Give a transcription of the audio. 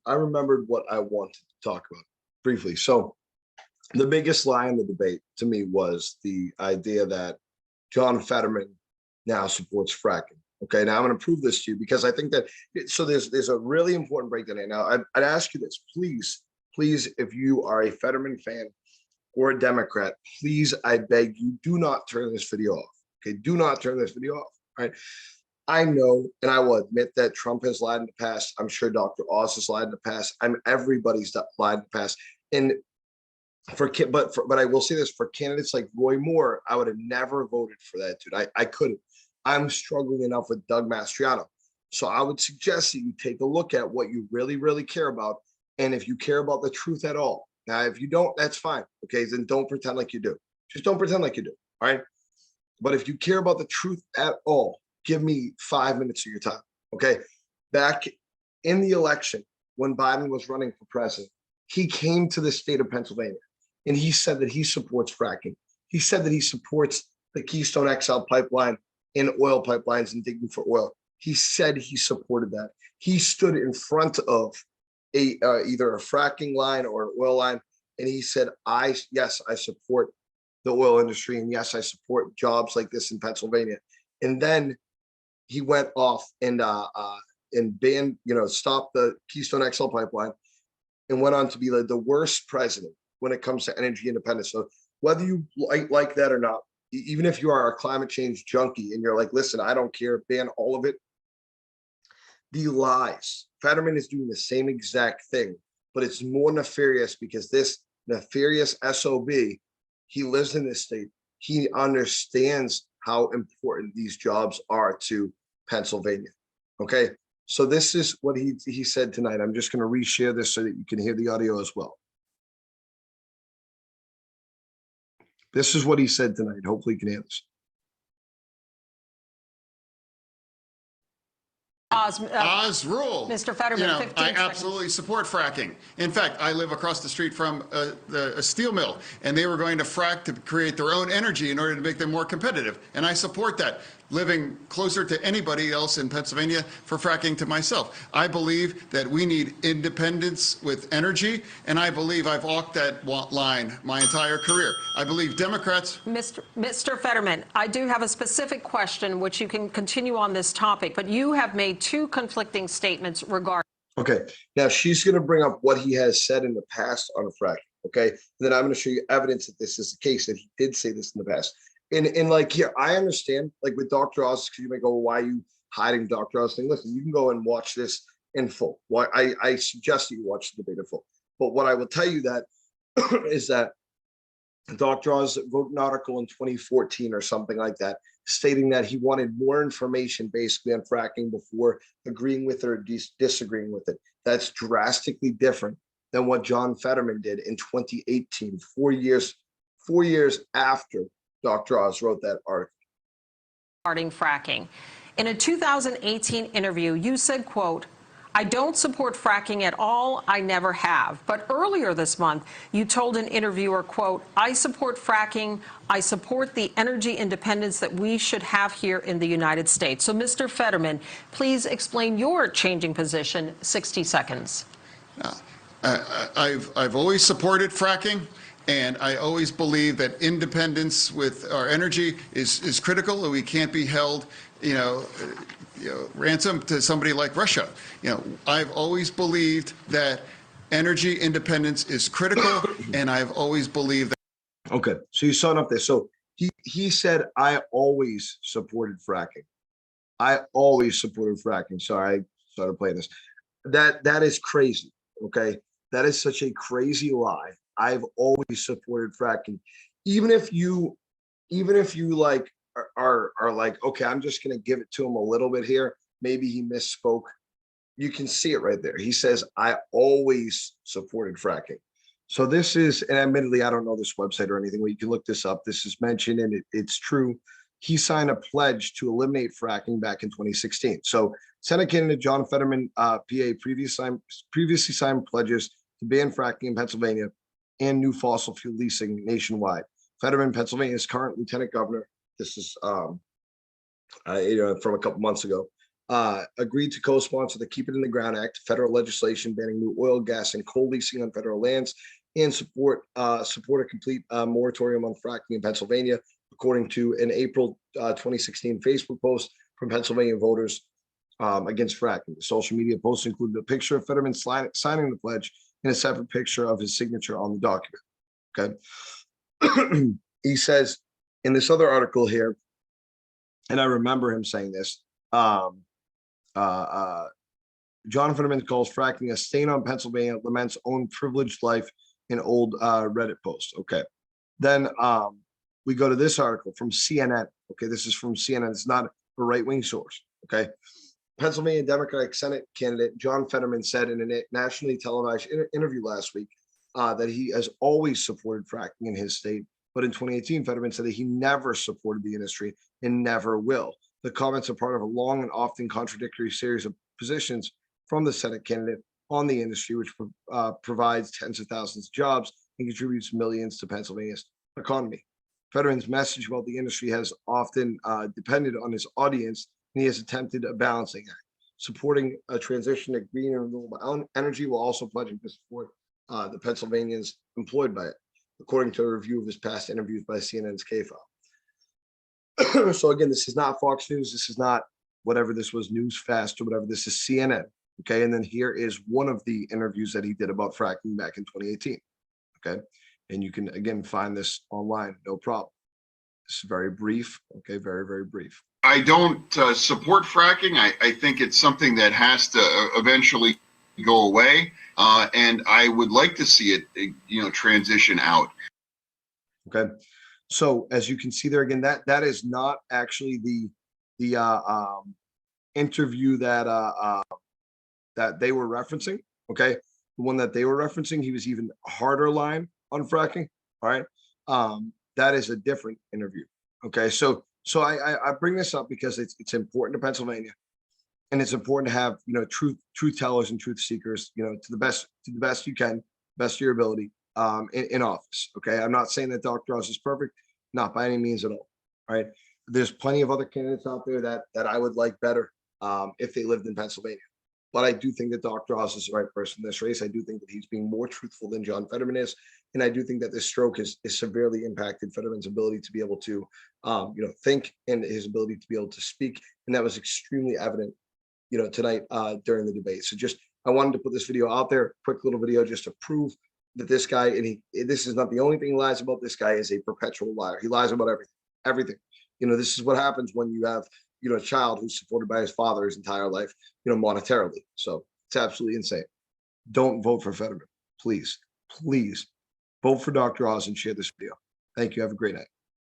I remembered what I wanted to talk about briefly. So the biggest lie in the debate to me was the idea that John Fetterman now supports fracking. Okay, now I'm going to prove this to you because I think that so there's a really important breakdown here. Now I'd ask you this, please, if you are a Fetterman fan or a Democrat, please, I beg you, do not turn this video off. Okay, do not turn this video off. All right. I know, and I will admit that Trump has lied in the past. I'm sure Dr. Oz has lied in the past. Everybody's lied in the past. And but I will say this, for candidates like Roy Moore, I would have never voted for that dude. I couldn't. I'm struggling enough with Doug Mastriano. So I would suggest that you take a look at what you really, really care about. And if you care about the truth at all. Now, if you don't, that's fine. Okay, then don't pretend like you do. Just don't pretend like you do. All right. But if you care about the truth at all, give me 5 minutes of your time. Okay. Back in the election, when Biden was running for president, he came to the state of Pennsylvania and he said that he supports fracking. He said that he supports the Keystone XL pipeline and oil pipelines and digging for oil. He said he supported that. He stood in front of either a fracking line or an oil line, and he said, yes, I support the oil industry, and yes, I support jobs like this in Pennsylvania. And then he went off and banned, stopped the Keystone XL pipeline, and went on to be the worst president when it comes to energy independence. So whether you like that or not, even if you are a climate change junkie and you're like, listen, I don't care, ban all of it. The lies. Fetterman is doing the same exact thing, but it's more nefarious because this nefarious SOB, he lives in this state. He understands how important these jobs are to Pennsylvania. Okay. So this is what he said tonight. I'm just going to reshare this so that you can hear the audio as well. This is what he said tonight. Hopefully you can hear this. Oz rule. Mr. Fetterman, I absolutely support fracking. In fact, I live across the street from a steel mill, and they were going to frack to create their own energy in order to make them more competitive. And I support that, living closer to anybody else in Pennsylvania for fracking to myself. I believe that we need independence with energy, and I believe I've walked that line my entire career. I believe Democrats... Mr. Fetterman, I do have a specific question, which you can continue on this topic, but you have made two conflicting statements regarding... Okay, now she's going to bring up what he has said in the past on fracking, okay? And then I'm going to show you evidence that this is the case, that he did say this in the past. And like here, I understand, like with Dr. Oz, because you may go, well, why are you hiding Dr. Oz thing? Listen, you can go and watch this in full. Well, I suggest you watch the debate in full. But what I will tell you that is that Dr. Oz wrote an article in 2014 or something like that, stating that he wanted more information basically on fracking before agreeing with it or disagreeing with it. That's drastically different than what John Fetterman did in 2018, 4 years after Dr. Oz wrote that article. Regarding fracking. In a 2018 interview, you said, quote, "I don't support fracking at all. I never have." But earlier this month, you told an interviewer, quote, "I support fracking. I support the energy independence that we should have here in the United States." So, Mr. Fetterman, please explain your changing position. 60 seconds. I've always supported fracking. And I always believe that independence with our energy is critical, and we can't be held, ransom to somebody like Russia. I've always believed that energy independence is critical, and I've always believed that. Okay, so you saw it up there. So he said, I always supported fracking. I always supported fracking. Sorry, I started playing this. That is crazy. Okay, that is such a crazy lie. I've always supported fracking. Even if you like are like, okay, I'm just gonna give it to him a little bit here. Maybe he misspoke. You can see it right there. He says, I always supported fracking. So this is, and admittedly, I don't know this website or anything, but you can look this up. This is mentioned and it's true. He signed a pledge to eliminate fracking back in 2016. So Senate candidate John Fetterman, PA, previously signed pledges to ban fracking in Pennsylvania and new fossil fuel leasing nationwide. Fetterman, Pennsylvania's current lieutenant governor, this is from a couple months ago, agreed to co-sponsor the Keep It in the Ground Act, federal legislation banning new oil, gas, and coal leasing on federal lands, and support a complete moratorium on fracking in Pennsylvania, according to an April 2016 Facebook post from Pennsylvania voters against fracking. The social media post included a picture of Fetterman signing the pledge and a separate picture of his signature on the document. Okay. He says in this other article here, and I remember him saying this, John Fetterman calls fracking a stain on Pennsylvania, laments own privileged life in old Reddit post. Okay. Then we go to this article from CNN. Okay. This is from CNN. It's not a right-wing source. Okay. Pennsylvania Democratic Senate candidate John Fetterman said in a nationally televised interview last week that he has always supported fracking in his state. But in 2018, Fetterman said that he never supported the industry and never will. The comments are part of a long and often contradictory series of positions from the Senate candidate on the industry, which provides tens of thousands of jobs and contributes millions to Pennsylvania's economy. Fetterman's message about the industry has often depended on his audience, and he has attempted a balancing act, supporting a transition to green and renewable energy while also pledging to support the Pennsylvanians employed by it, according to a review of his past interviews by CNN's K-File. So again, this is not Fox News. This is not whatever this was, News Fast or whatever. This is CNN. Okay. And then here is one of the interviews that he did about fracking back in 2018. Okay. And you can, again, find this online. No problem. This is very brief. Okay. Very, very brief. I don't support fracking. I think it's something that has to eventually go away. And I would like to see it, transition out. Okay. So as you can see there again, that is not actually the interview that they were referencing. Okay. The one that they were referencing, he was even harder line on fracking. All right. That is a different interview. Okay. So I bring this up because it's important to Pennsylvania, and it's important to have, truth tellers and truth seekers, to the best you can, best of your ability, in office. Okay. I'm not saying that Dr. Oz is perfect, not by any means at all. Right. There's plenty of other candidates out there that I would like better if they lived in Pennsylvania. But I do think that Dr. Oz is the right person in this race. I do think that he's being more truthful than John Fetterman is. And I do think that this stroke has severely impacted Fetterman's ability to be able to, think, and his ability to be able to speak. And that was extremely evident, tonight during the debate. So I wanted to put this video out there, quick little video, just to prove that this guy, and this is not the only thing he lies about. This guy is a perpetual liar. He lies about everything. This is what happens when you have, a child who's supported by his father his entire life, monetarily. So it's absolutely insane. Don't vote for Fetterman. Please vote for Dr. Oz and share this video. Thank you. Have a great night.